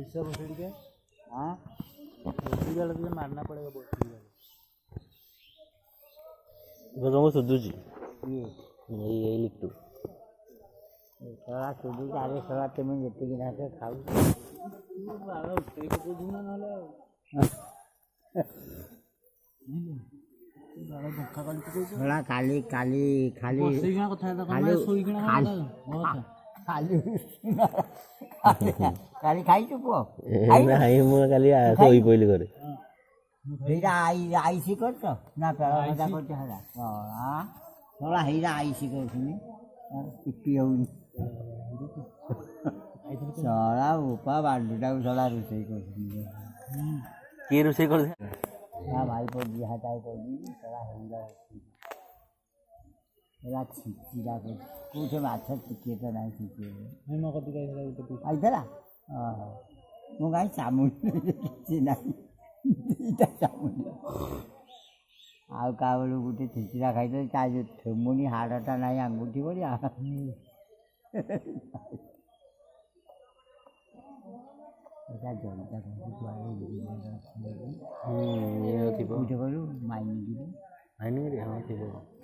इससे भोसड़ी के हाँ भोसड़ी वाला तुझे मारना पड़ेगा भोसड़ी वाला तुमको सुधुची ये यही लिख तू थोड़ा सुधु चारे थोड़ा तुम्हें जितने की ना से खाऊ थोड़ा खाली खाली खाली खाली खाई चुको नहीं मु खाली सोई पइली करे हेरा आई सी करतो ना पेड़ा भजा करतो हेरा हां थोड़ा हेरा आई सी करछनी पिपी होनी सारा उपा बाडुटा थोड़ा रुसई करछनी के रोसे कर ना भाई को जी हटाई को जी थोड़ा हेरा एला छिचिरा को कुछ माछ टिके तो नहीं टिके मैं मको दिखाई थला तो आई थला हां मु गाई सामुन छी नहीं इटा सामुन आउ कावलु गुटे छिचिरा खाई तो ता जो थमुनी हाडटा नहीं अंगूठी बढिया एटा जलता को ये थी पूछ करू माइनी दी आइनी रे हां थी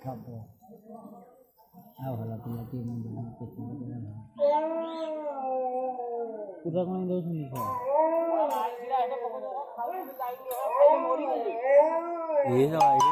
सब आ होला तुला के मन के पूरा कोन दो सुनी छ ये सब आई रे